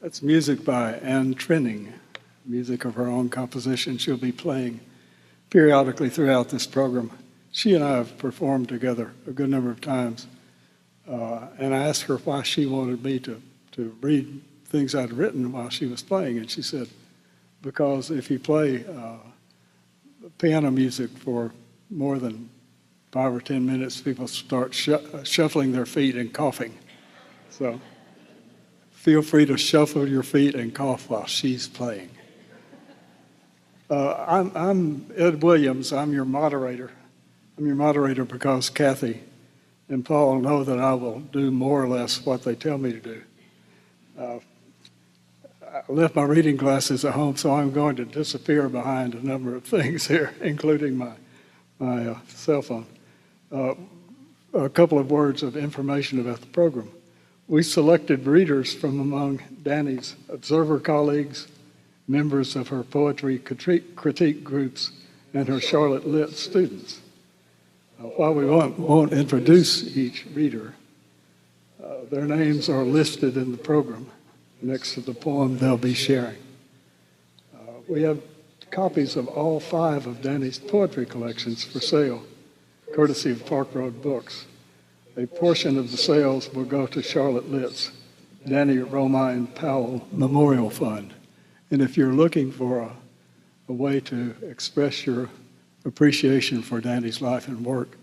That's music by Anne Trinning, music of her own composition. She'll be playing periodically throughout this program. She and I have performed together a good number of times, and I asked her why she wanted me to read things I'd written while she was playing, and she said, because if you play piano music for more than 5 or 10 minutes, people start shuffling their feet and coughing. So feel free to shuffle your feet and cough while she's playing. I'm Ed Williams. I'm your moderator. I'm your moderator because Kathy and Paul know that I will do more or less what they tell me to do. I left my reading glasses at home, so I'm going to disappear behind a number of things here, including my cell phone. A couple of words of information about the program. We selected readers from among Dannye's observer colleagues, members of her poetry critique groups, and her Charlotte Lit students. While we won't introduce each reader, their names are listed in the program next to the poem they'll be sharing. We have copies of all 5 of Dannye's poetry collections for sale, courtesy of Park Road Books. A portion of the sales will go to Charlotte Lit's Dannye Romine Powell Memorial Fund. And if you're looking for a way to express your appreciation for Dannye's life and work,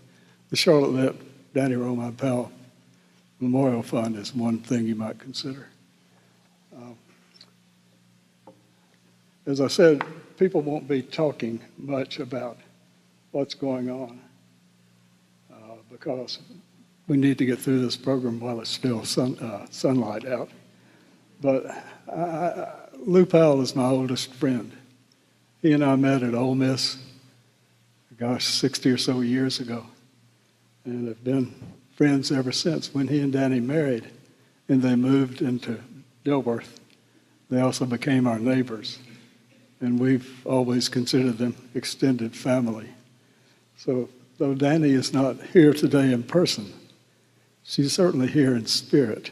the Charlotte Lit Dannye Romine Powell Memorial Fund is one thing you might consider. As I said, people won't be talking much about what's going on because we need to get through this program while it's still sunlight out. But Lou Powell is my oldest friend. He and I met at Ole Miss, 60 or so years ago, and have been friends ever since. When he and Dannye married and they moved into Dilworth, they also became our neighbors, and we've always considered them extended family. So though Dannye is not here today in person, she's certainly here in spirit,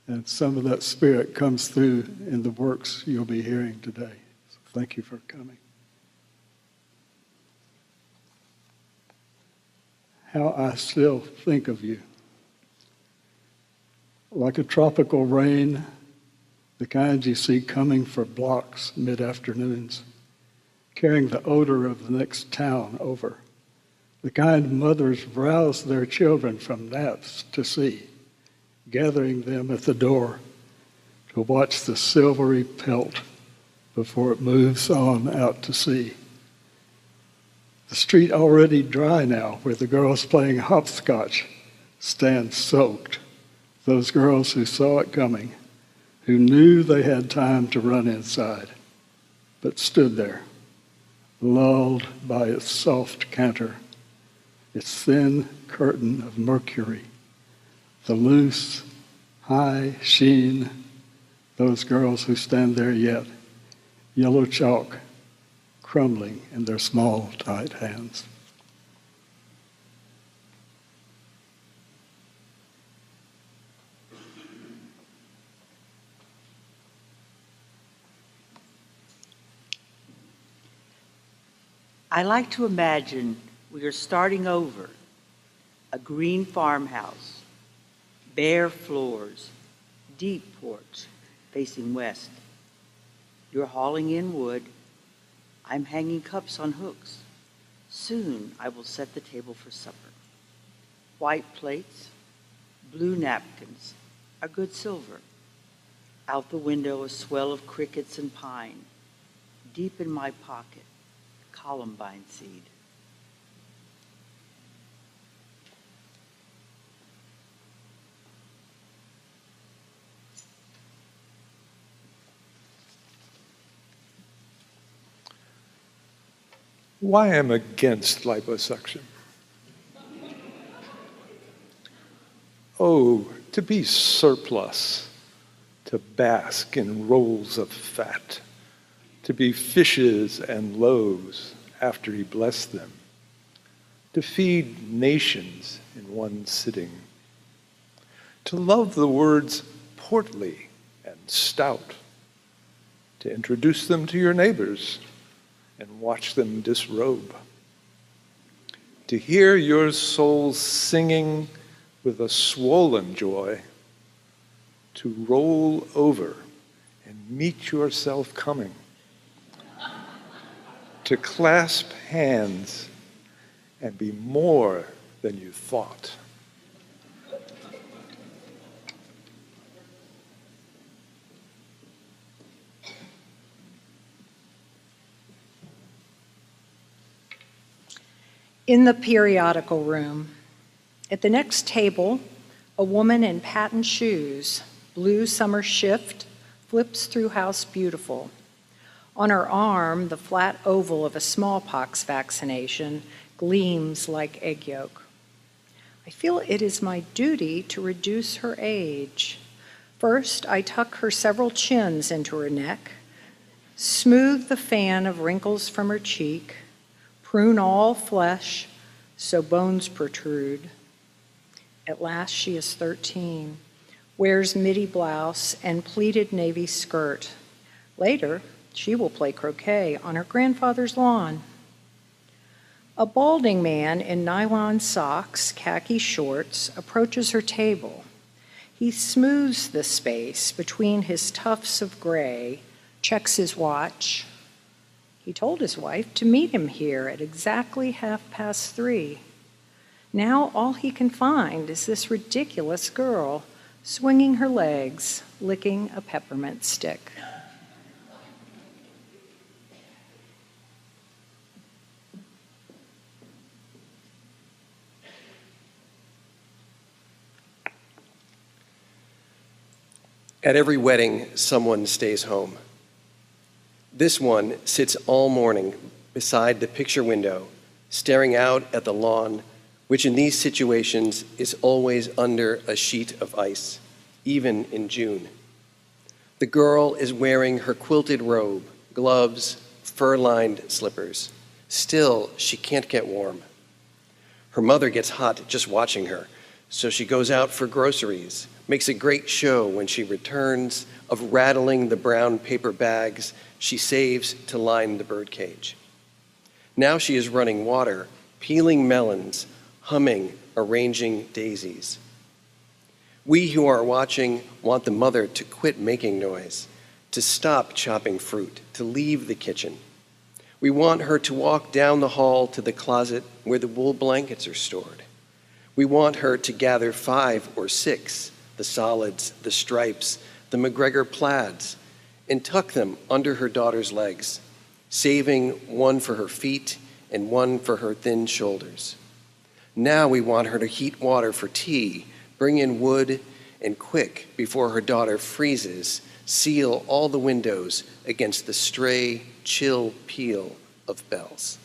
and some of that spirit comes through in the works you'll be hearing today. So thank you for coming. How I still think of you. Like a tropical rain, the kind you see coming for blocks mid-afternoons, carrying the odor of the next town over, the kind mothers rouse their children from naps to see, gathering them at the door to watch the silvery pelt before it moves on out to sea. The street already dry now, where the girls playing hopscotch stand soaked. Those girls who saw it coming, who knew they had time to run inside, but stood there, lulled by its soft canter, its thin curtain of mercury, the loose, high sheen, those girls who stand there yet, yellow chalk crumbling in their small, tight hands. I like to imagine we are starting over, a green farmhouse, bare floors, deep porch facing west. You're hauling in wood. I'm hanging cups on hooks. Soon I will set the table for supper. White plates, blue napkins, a good silver. Out the window a swell of crickets and pine. Deep in my pocket, columbine seed. Why I'm against liposuction? Oh, to be surplus, to bask in rolls of fat, to be fishes and loaves after he blessed them, to feed nations in one sitting, to love the words portly and stout, to introduce them to your neighbors and watch them disrobe, to hear your soul singing with a swollen joy, to roll over and meet yourself coming, to clasp hands and be more than you thought. In the periodical room, at the next table, a woman in patent shoes, blue summer shift, flips through House Beautiful. On her arm, the flat oval of a smallpox vaccination gleams like egg yolk. I feel it is my duty to reduce her age. First, I tuck her several chins into her neck, smooth the fan of wrinkles from her cheek, prune all flesh so bones protrude. At last she is 13, wears midi blouse and pleated navy skirt. Later, she will play croquet on her grandfather's lawn. A balding man in nylon socks, khaki shorts, approaches her table. He smooths the space between his tufts of gray, checks his watch. He told his wife to meet him here at exactly 3:30. Now all he can find is this ridiculous girl swinging her legs, licking a peppermint stick. At every wedding, someone stays home. This one sits all morning beside the picture window, staring out at the lawn, which in these situations is always under a sheet of ice, even in June. The girl is wearing her quilted robe, gloves, fur-lined slippers. Still, she can't get warm. Her mother gets hot just watching her, so she goes out for groceries, makes a great show when she returns of rattling the brown paper bags she saves to line the birdcage. Now she is running water, peeling melons, humming, arranging daisies. We who are watching want the mother to quit making noise, to stop chopping fruit, to leave the kitchen. We want her to walk down the hall to the closet where the wool blankets are stored. We want her to gather 5 or 6, the solids, the stripes, the McGregor plaids, and tuck them under her daughter's legs, saving one for her feet and one for her thin shoulders. Now we want her to heat water for tea, bring in wood, and quick, before her daughter freezes, seal all the windows against the stray, chill peal of bells.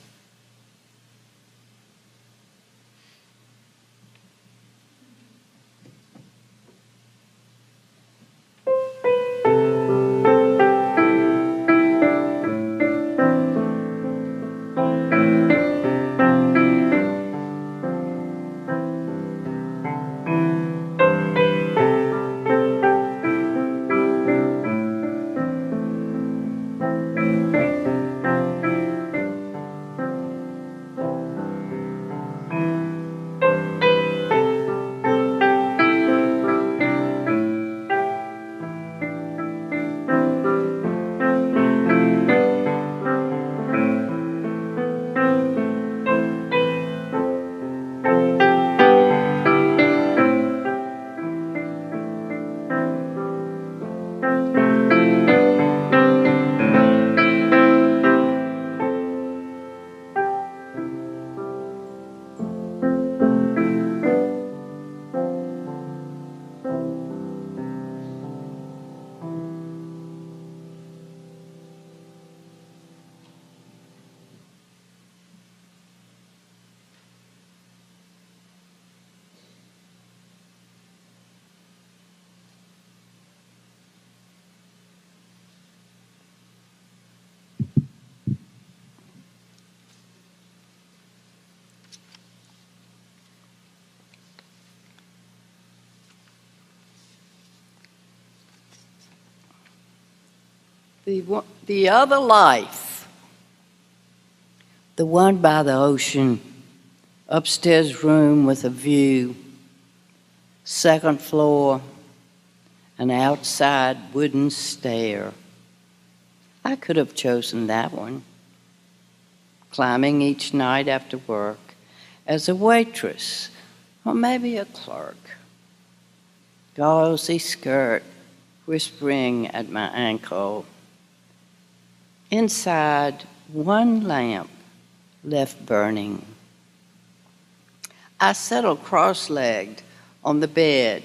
The other life, the one by the ocean, upstairs room with a view, second floor, an outside wooden stair. I could have chosen that one, climbing each night after work as a waitress or maybe a clerk. Gauzy skirt whispering at my ankle. Inside, one lamp left burning. I settled cross-legged on the bed,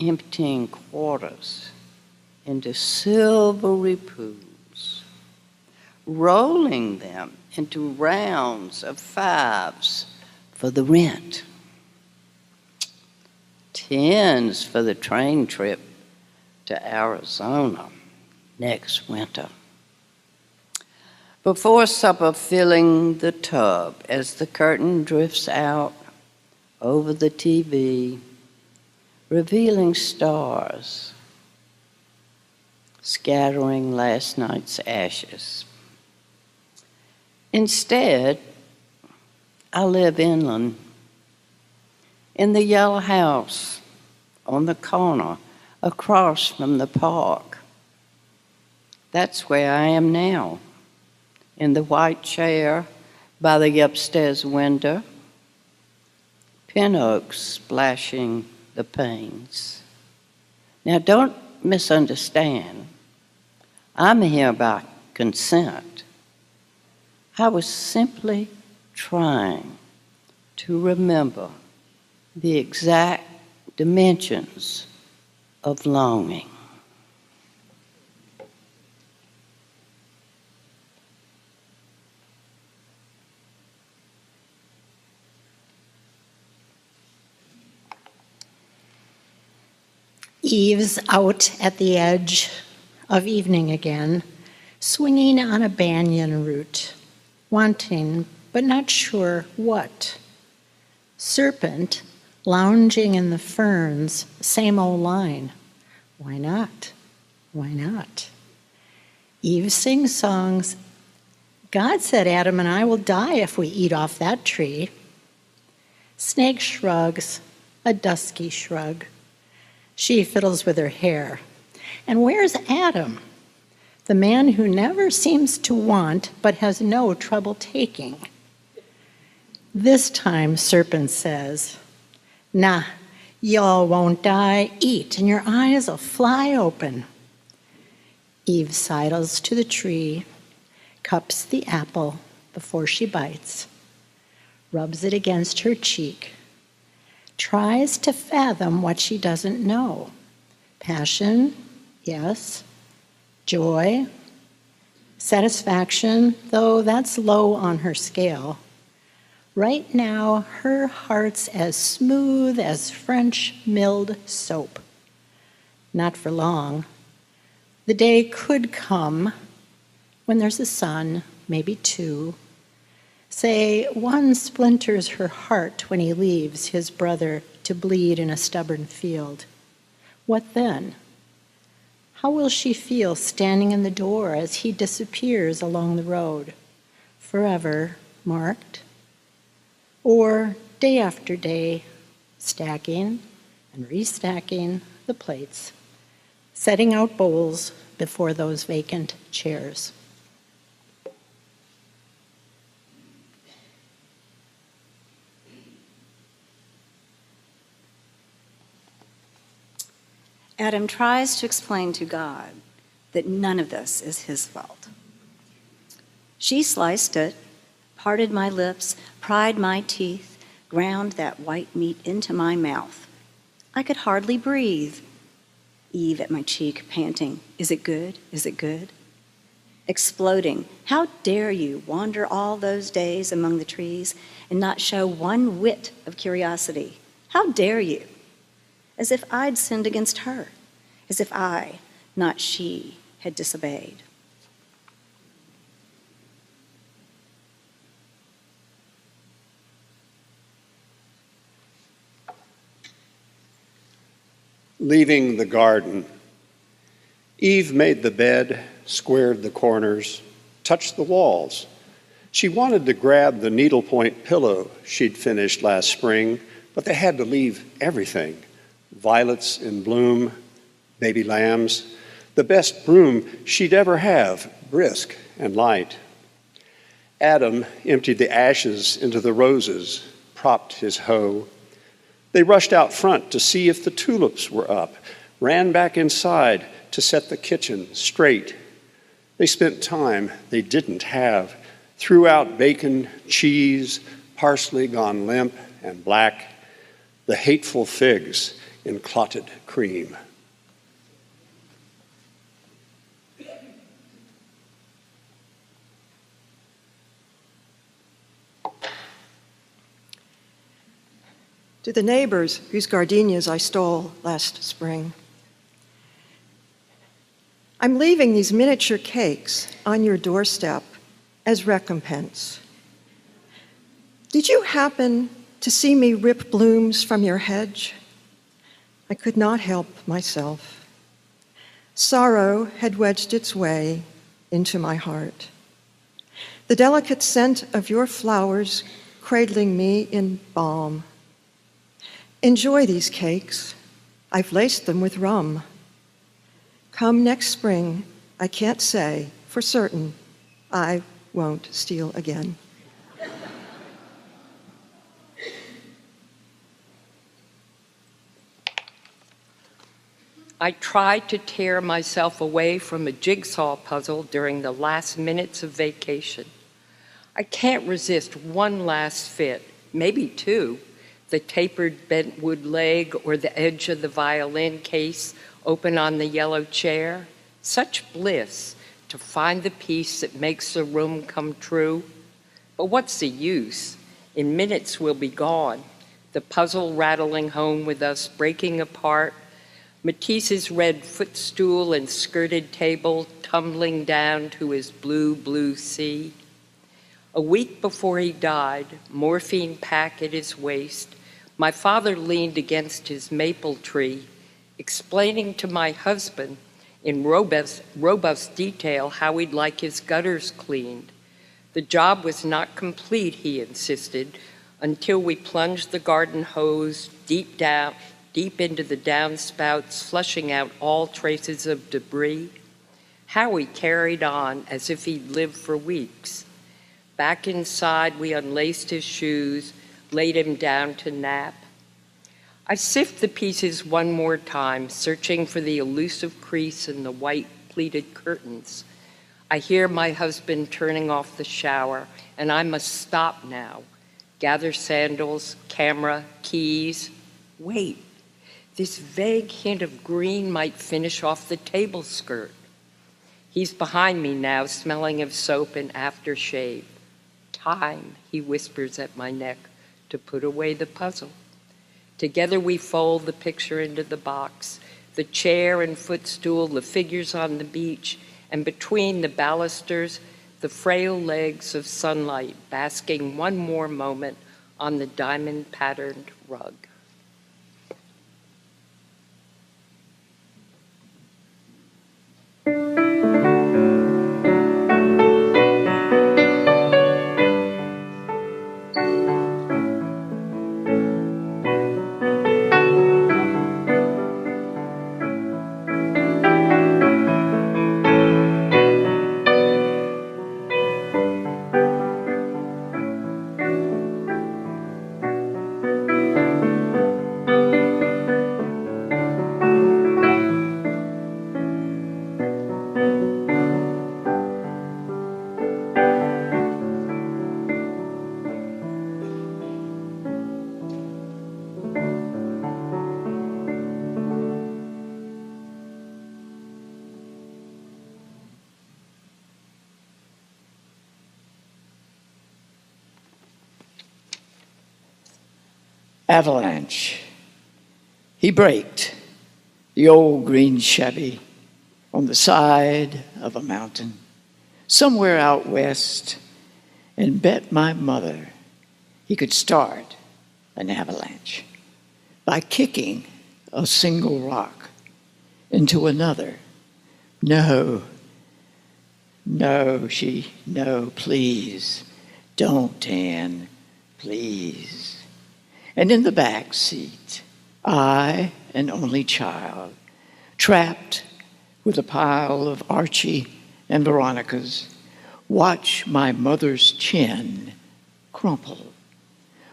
emptying quarters into silvery pools, rolling them into rounds of fives for the rent, tens for the train trip to Arizona next winter. Before supper, filling the tub as the curtain drifts out over the TV, revealing stars, scattering last night's ashes. Instead, I live inland, in the yellow house on the corner across from the park. That's where I am now, in the white chair by the upstairs window, pin oaks splashing the panes. Now, don't misunderstand. I'm here by consent. I was simply trying to remember the exact dimensions of longing. Eve's out at the edge of evening again, swinging on a banyan root, wanting but not sure what. Serpent lounging in the ferns, same old line. Why not? Why not? Eve sings songs. God said Adam and I will die if we eat off that tree. Snake shrugs, a dusky shrug. She fiddles with her hair. And where's Adam? The man who never seems to want but has no trouble taking. This time, Serpent says, nah, y'all won't die. Eat, and your eyes will fly open. Eve sidles to the tree, cups the apple before she bites, rubs it against her cheek, tries to fathom what she doesn't know. Passion, yes. Joy, satisfaction, though that's low on her scale. Right now, her heart's as smooth as French milled soap. Not for long. The day could come when there's a son, maybe two. Say, one splinters her heart when he leaves his brother to bleed in a stubborn field. What then? How will she feel standing in the door as he disappears along the road, forever marked? Or day after day, stacking and restacking the plates, setting out bowls before those vacant chairs. Adam tries to explain to God that none of this is his fault. She sliced it, parted my lips, pried my teeth, ground that white meat into my mouth. I could hardly breathe. Eve at my cheek, panting, "Is it good? Is it good?" Exploding, "How dare you wander all those days among the trees and not show one whit of curiosity? How dare you?" As if I'd sinned against her, as if I, not she, had disobeyed. Leaving the garden, Eve made the bed, squared the corners, touched the walls. She wanted to grab the needlepoint pillow she'd finished last spring, but they had to leave everything. Violets in bloom, baby lambs, the best broom she'd ever have, brisk and light. Adam emptied the ashes into the roses, propped his hoe. They rushed out front to see if the tulips were up, ran back inside to set the kitchen straight. They spent time they didn't have, threw out bacon, cheese, parsley gone limp and black, the hateful figs in clotted cream. To the neighbors whose gardenias I stole last spring, I'm leaving these miniature cakes on your doorstep as recompense. Did you happen to see me rip blooms from your hedge? I could not help myself. Sorrow had wedged its way into my heart. The delicate scent of your flowers cradling me in balm. Enjoy these cakes. I've laced them with rum. Come next spring, I can't say for certain I won't steal again. I tried to tear myself away from a jigsaw puzzle during the last minutes of vacation. I can't resist one last fit, maybe two, the tapered bent wood leg or the edge of the violin case open on the yellow chair. Such bliss to find the piece that makes the room come true. But what's the use? In minutes we'll be gone. The puzzle rattling home with us, breaking apart. Matisse's red footstool and skirted table tumbling down to his blue, blue sea. A week before he died, morphine pack at his waist, my father leaned against his maple tree, explaining to my husband in robust detail how he'd like his gutters cleaned. The job was not complete, he insisted, until we plunged the garden hose deep into the downspouts, flushing out all traces of debris. How he carried on as if he'd lived for weeks. Back inside, we unlaced his shoes, laid him down to nap. I sift the pieces one more time, searching for the elusive crease in the white pleated curtains. I hear my husband turning off the shower, and I must stop now. Gather sandals, camera, keys. Wait, this vague hint of green might finish off the table skirt. He's behind me now, smelling of soap and aftershave. Time, he whispers at my neck, to put away the puzzle. Together we fold the picture into the box, the chair and footstool, the figures on the beach, and between the balusters, the frail legs of sunlight basking one more moment on the diamond-patterned rug. Avalanche. He braked the old green Chevy on the side of a mountain somewhere out west and bet my mother he could start an avalanche by kicking a single rock into another. No, No, please. Don't, Ann, please. And in the back seat, I, an only child, trapped with a pile of Archie and Veronica's, watch my mother's chin crumple,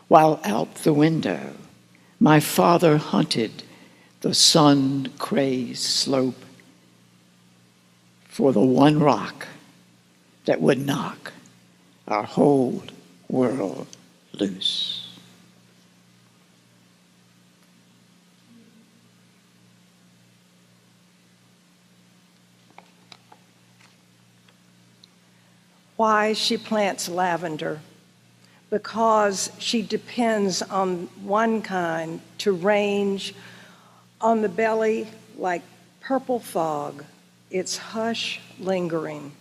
while out the window my father hunted the sun-crazed slope for the one rock that would knock our whole world loose. Why she plants lavender? Because she depends on one kind to range on the belly like purple fog, its hush lingering.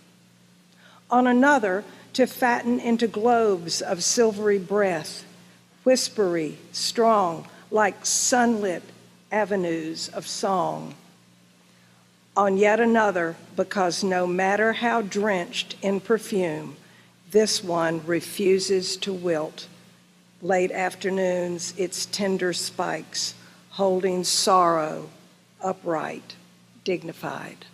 On another, to fatten into globes of silvery breath, whispery, strong, like sunlit avenues of song. On yet another, because no matter how drenched in perfume, this one refuses to wilt. Late afternoons, its tender spikes, holding sorrow upright, dignified.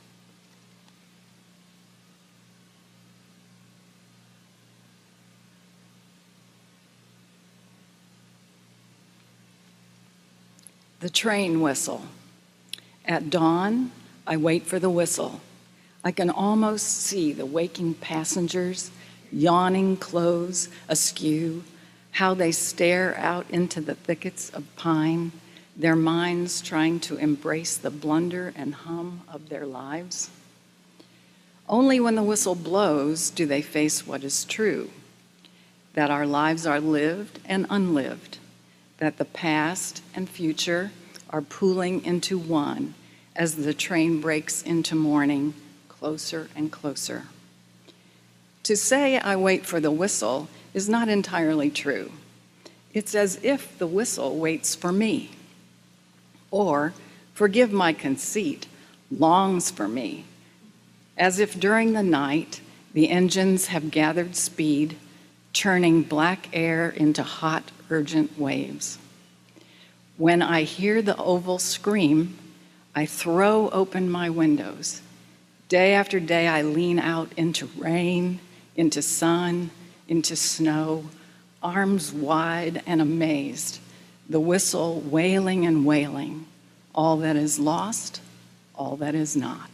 The train whistle. At dawn, I wait for the whistle. I can almost see the waking passengers, yawning clothes askew, how they stare out into the thickets of pine, their minds trying to embrace the blunder and hum of their lives. Only when the whistle blows do they face what is true, that our lives are lived and unlived, that the past and future are pooling into one as the train breaks into morning, closer and closer. To say I wait for the whistle is not entirely true. It's as if the whistle waits for me, or, forgive my conceit, longs for me, as if during the night the engines have gathered speed, churning black air into hot, urgent waves. When I hear the oval scream, I throw open my windows. Day after day, I lean out into rain, into sun, into snow, arms wide and amazed, the whistle wailing and wailing, all that is lost, all that is not.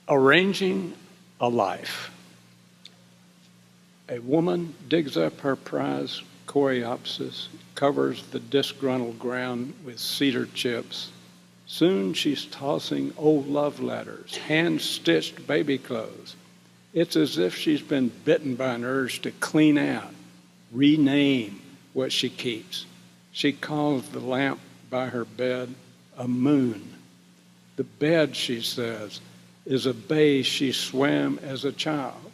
Arranging a life. A woman digs up her prize coreopsis, covers the disgruntled ground with cedar chips. Soon she's tossing old love letters, hand-stitched baby clothes. It's as if she's been bitten by an urge to clean out, rename what she keeps. She calls the lamp by her bed a moon. The bed, she says, is a bay she swam as a child,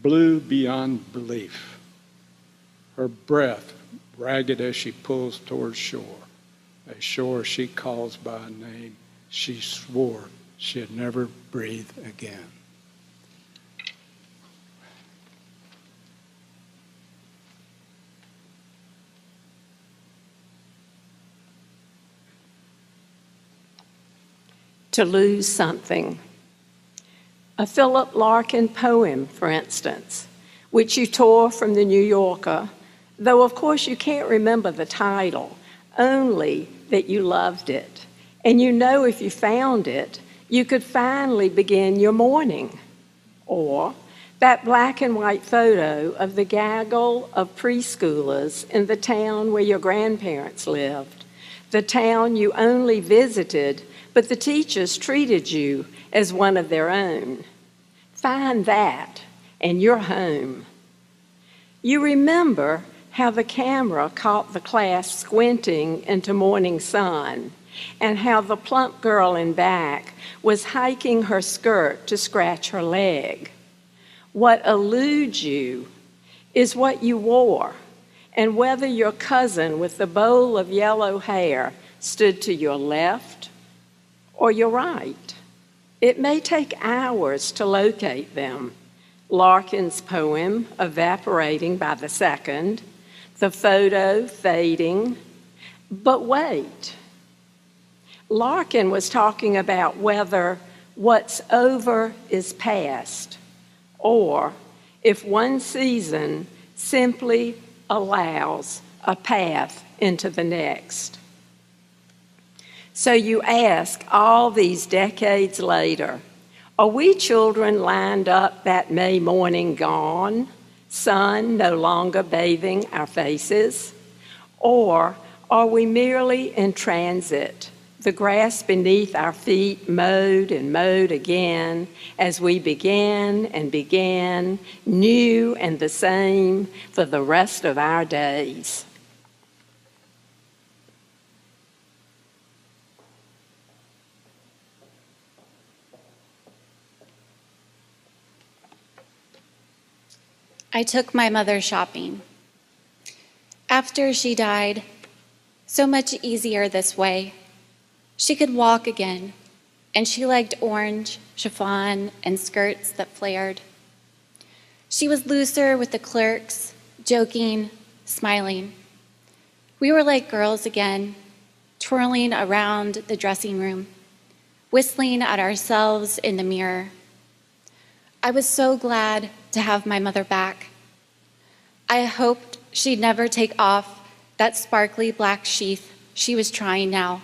blue beyond belief. Her breath ragged as she pulls towards shore, a shore she calls by a name she swore she'd never breathe again. To lose something. A Philip Larkin poem, for instance, which you tore from the New Yorker, though of course you can't remember the title, only that you loved it. And you know if you found it, you could finally begin your morning. Or that black and white photo of the gaggle of preschoolers in the town where your grandparents lived, the town you only visited, but the teachers treated you as one of their own. Find that, and you're home. You remember how the camera caught the class squinting into morning sun, and how the plump girl in back was hiking her skirt to scratch her leg. What eludes you is what you wore, and whether your cousin with the bowl of yellow hair stood to your left or your right. It may take hours to locate them. Larkin's poem, evaporating by the second, the photo fading. But wait, Larkin was talking about whether what's over is past, or if one season simply allows a path into the next. So you ask all these decades later, are we children lined up that May morning gone, sun no longer bathing our faces? Or are we merely in transit, the grass beneath our feet mowed and mowed again as we began and began, new and the same for the rest of our days? I took my mother shopping. After she died, so much easier this way. She could walk again, and she liked orange, chiffon, and skirts that flared. She was looser with the clerks, joking, smiling. We were like girls again, twirling around the dressing room, whistling at ourselves in the mirror. I was so glad to have my mother back. I hoped she'd never take off that sparkly black sheath she was trying now,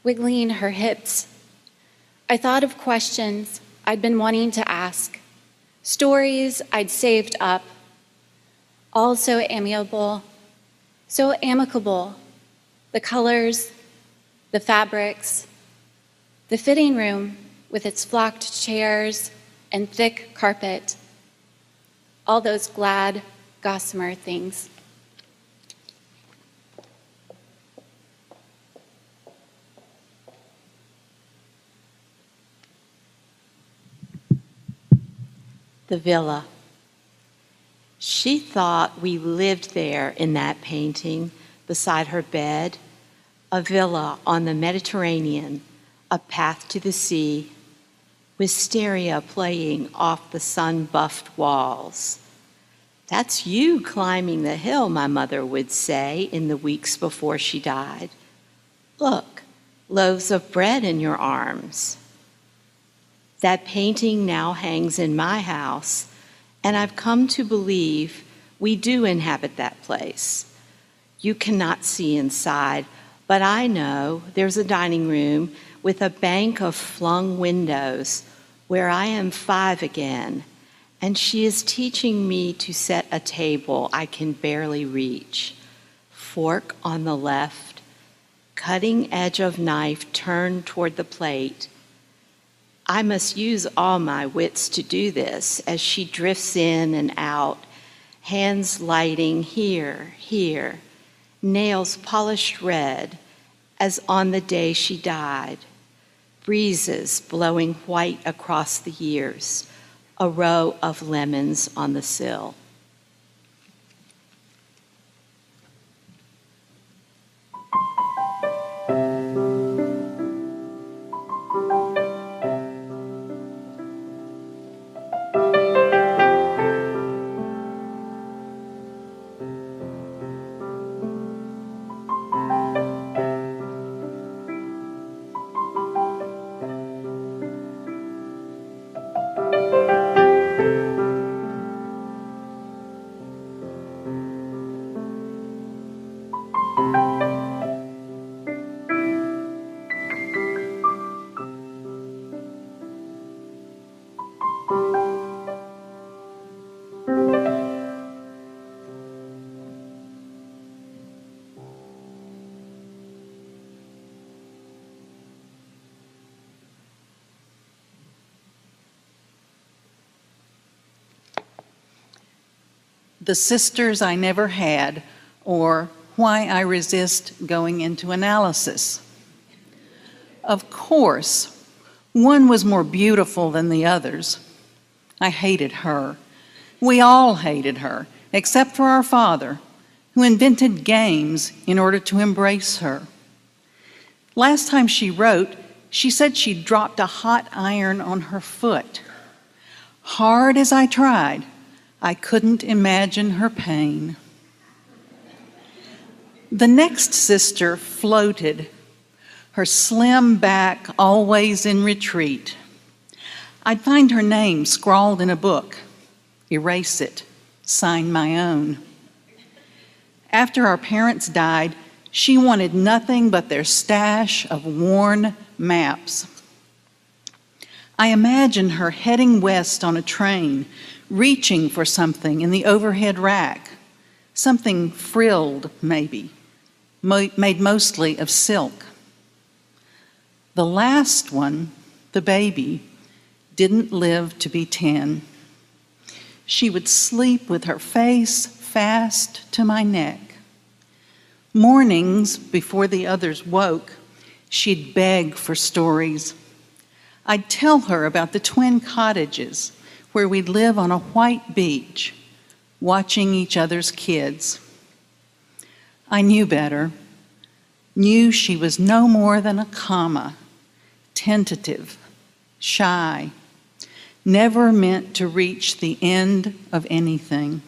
wiggling her hips. I thought of questions I'd been wanting to ask, stories I'd saved up, all so amiable, so amicable. The colors, the fabrics, the fitting room with its flocked chairs and thick carpet, all those glad gossamer things. The villa. She thought we lived there in that painting beside her bed, a villa on the Mediterranean, a path to the sea, wisteria playing off the sun-buffed walls. That's you climbing the hill, my mother would say in the weeks before she died. Look, loaves of bread in your arms. That painting now hangs in my house, and I've come to believe we do inhabit that place. You cannot see inside, but I know there's a dining room with a bank of flung windows where I am 5 again, and she is teaching me to set a table I can barely reach. Fork on the left, cutting edge of knife turned toward the plate. I must use all my wits to do this as she drifts in and out, hands lighting here, here, nails polished red as on the day she died. Breezes blowing white across the years, a row of lemons on the sill. The Sisters I Never Had, or Why I Resist Going into Analysis. Of course, one was more beautiful than the others. I hated her, We all hated her, except for our father, who invented games in order to embrace her. Last time she wrote, she said she'd dropped a hot iron on her foot. Hard as I tried, I couldn't imagine her pain. The next sister floated, her slim back always in retreat. I'd find her name scrawled in a book, erase it, sign my own. After our parents died, she wanted nothing but their stash of worn maps. I imagine her heading west on a train, reaching for something in the overhead rack, something frilled maybe, made mostly of silk. The last one, the baby, didn't live to be 10. She would sleep with her face fast to my neck. Mornings, before the others woke, she'd beg for stories. I'd tell her about the twin cottages where we'd live on a white beach, watching each other's kids. I knew better, knew she was no more than a comma, tentative, shy, never meant to reach the end of anything.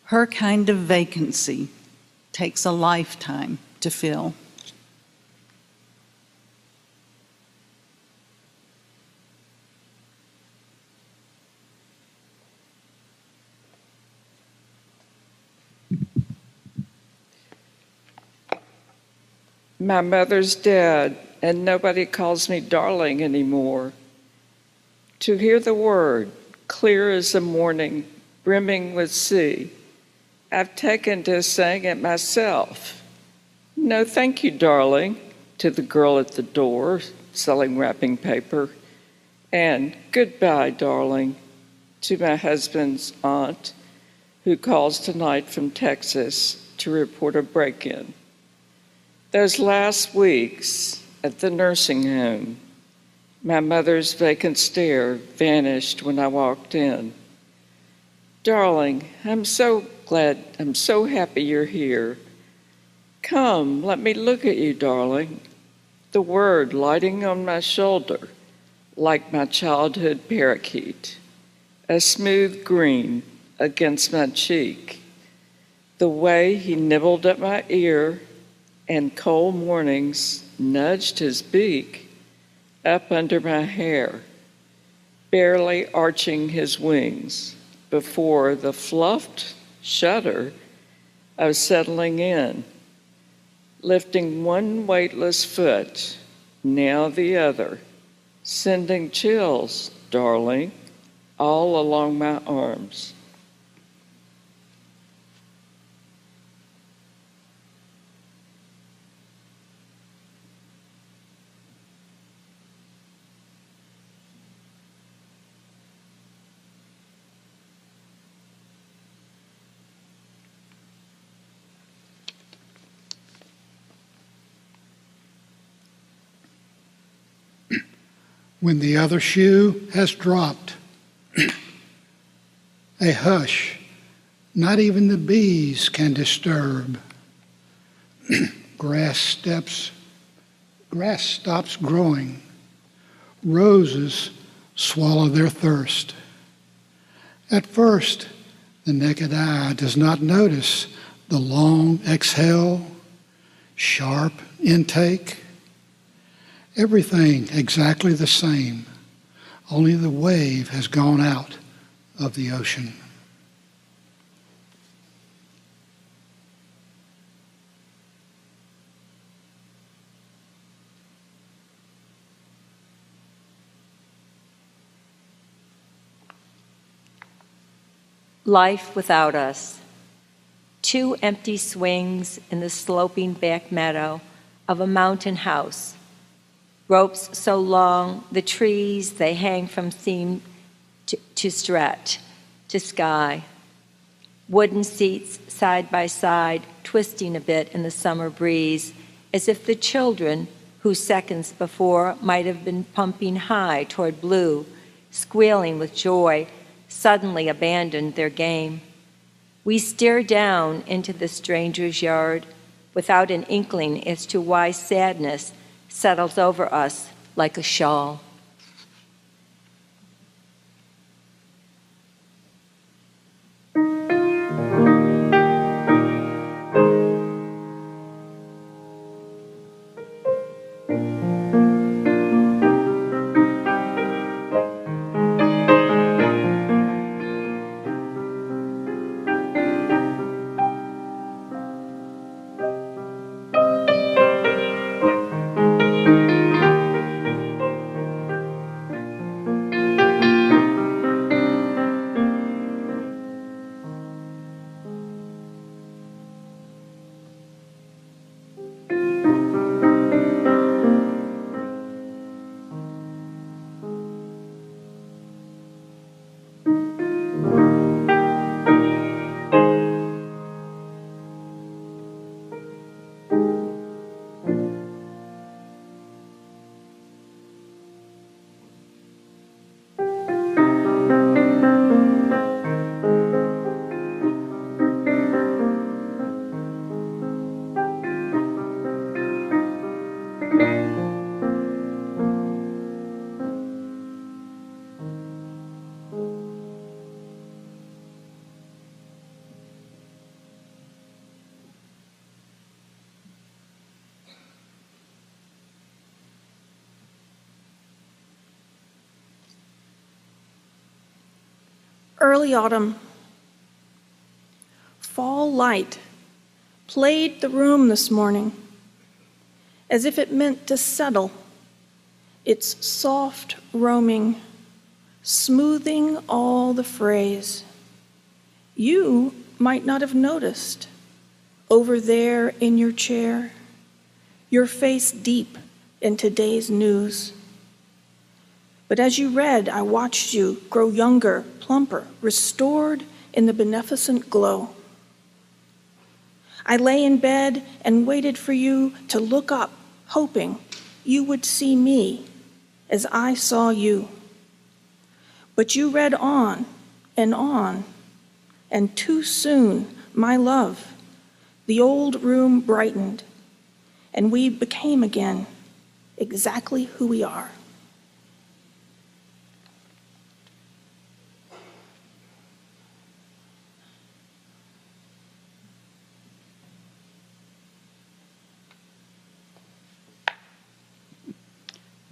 Her kind of vacancy takes a lifetime to fill. My mother's dead, and nobody calls me darling anymore. To hear the word, clear as the morning, brimming with sea, I've taken to saying it myself. No, thank you, darling, to the girl at the door selling wrapping paper. And goodbye, darling, to my husband's aunt, who calls tonight from Texas to report a break-in. Those last weeks at the nursing home, my mother's vacant stare vanished when I walked in. Darling, I'm so glad, I'm so happy you're here. Come, let me look at you, darling. The word lighting on my shoulder, like my childhood parakeet. A smooth green against my cheek. The way he nibbled at my ear and cold mornings nudged his beak up under my hair, barely arching his wings before the fluffed shudder of settling in, lifting one weightless foot, now the other, sending chills, darling, all along my arms. When the other shoe has dropped, a hush not even the bees can disturb. Grass stops growing. Roses swallow their thirst. At first, the naked eye does not notice the long exhale, sharp intake. Everything exactly the same, only the wave has gone out of the ocean. Life without us. 2 empty swings in the sloping back meadow of a mountain house. Ropes so long, the trees they hang from seem to stretch to sky. Wooden seats side by side, twisting a bit in the summer breeze, as if the children, who seconds before might have been pumping high toward blue, squealing with joy, suddenly abandoned their game. We stare down into the stranger's yard without an inkling as to why sadness settles over us like a shawl. Early autumn, fall light played the room this morning as if it meant to settle, its soft roaming, smoothing all the frays. You might not have noticed over there in your chair, your face deep in today's news. But as you read, I watched you grow younger, plumper, restored in the beneficent glow. I lay in bed and waited for you to look up, hoping you would see me as I saw you. But you read on, and too soon, my love, the old room brightened, and we became again exactly who we are.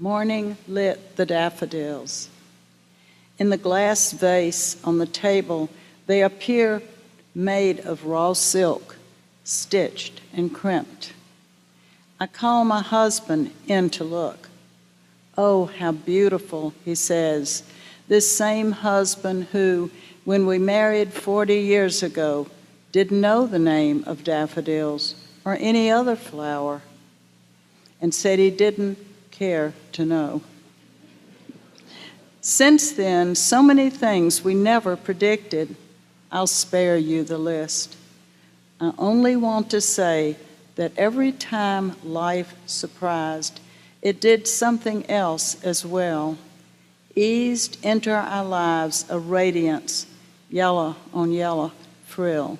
Morning lit the daffodils. In the glass vase on the table, they appear made of raw silk, stitched and crimped. I call my husband in to look. Oh, how beautiful, he says, this same husband who, when we married 40 years ago, didn't know the name of daffodils or any other flower, and said he didn't care to know. Since then, so many things we never predicted. I'll spare you the list. I only want to say that every time life surprised, it did something else as well, eased into our lives a radiance, yellow on yellow frill.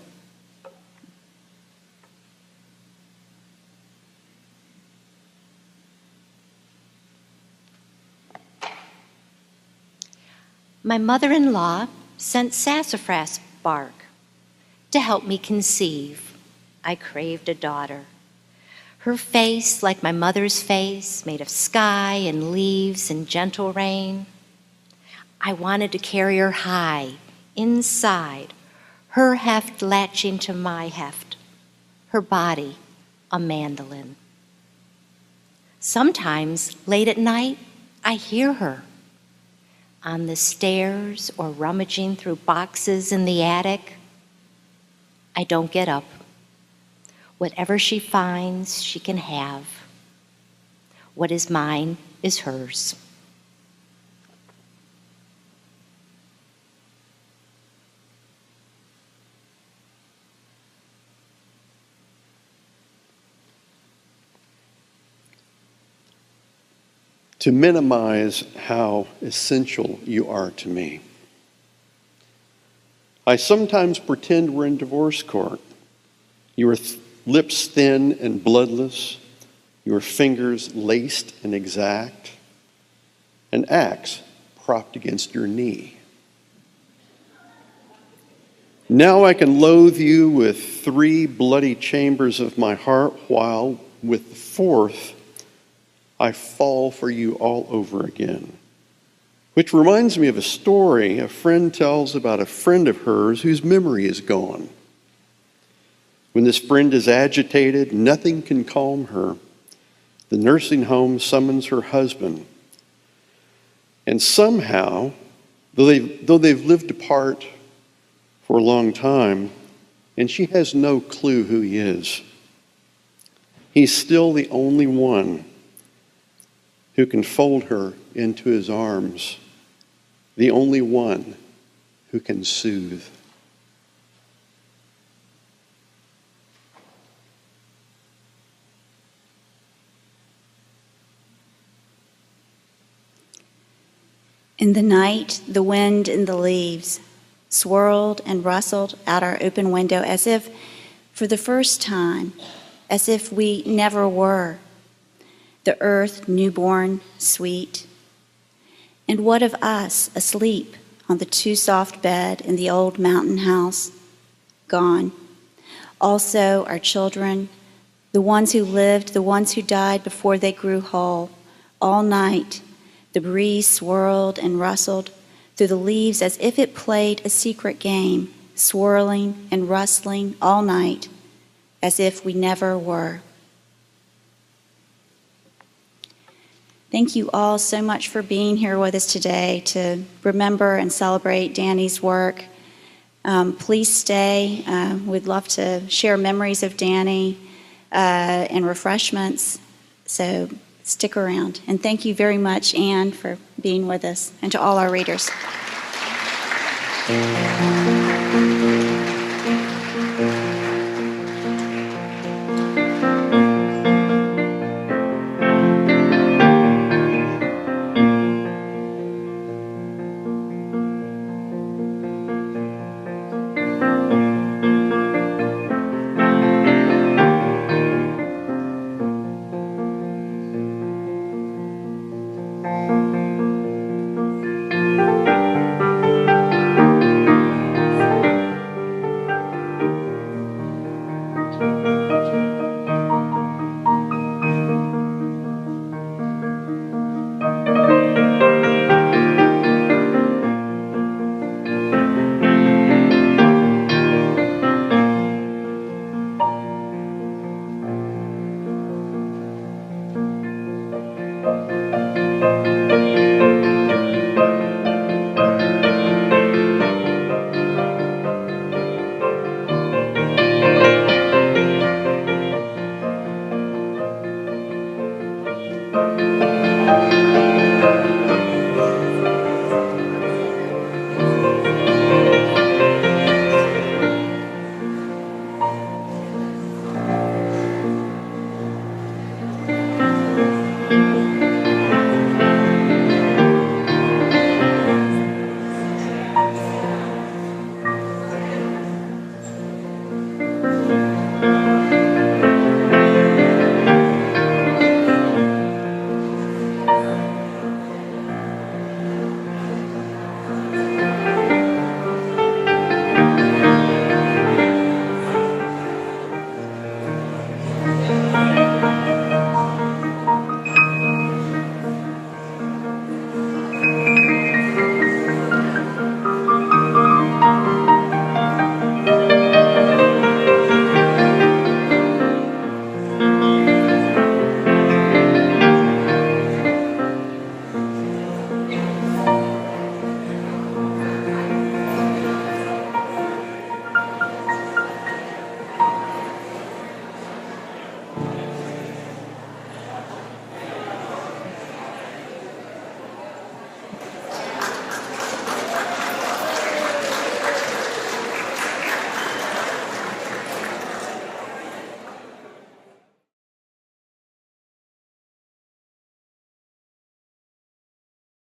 My mother-in-law sent sassafras bark to help me conceive. I craved a daughter. Her face, like my mother's face, made of sky and leaves and gentle rain. I wanted to carry her high, inside, her heft latching to my heft, her body a mandolin. Sometimes, late at night, I hear her on the stairs or rummaging through boxes in the attic. I don't get up. Whatever she finds, she can have. What is mine is hers. To minimize how essential you are to me. I sometimes pretend we're in divorce court. Your lips thin and bloodless, your fingers laced and exact, an axe propped against your knee. Now I can loathe you with 3 bloody chambers of my heart, while with the 4th, I fall for you all over again. Which reminds me of a story a friend tells about a friend of hers whose memory is gone. When this friend is agitated, nothing can calm her. The nursing home summons her husband. And somehow, though they've lived apart for a long time, and she has no clue who he is, he's still the only one who can fold her into his arms, the only one who can soothe. In the night, the wind in the leaves swirled and rustled out our open window as if for the first time, as if we never were. The earth newborn, sweet. And what of us asleep on the too soft bed in the old mountain house? Gone. Also our children, the ones who lived, the ones who died before they grew whole. All night, the breeze swirled and rustled through the leaves as if it played a secret game, swirling and rustling all night, as if we never were. Thank you all so much for being here with us today to remember and celebrate Dannye's work. Please stay. We'd love to share memories of Dannye and refreshments. So stick around. And thank you very much, Anne, for being with us, and to all our readers.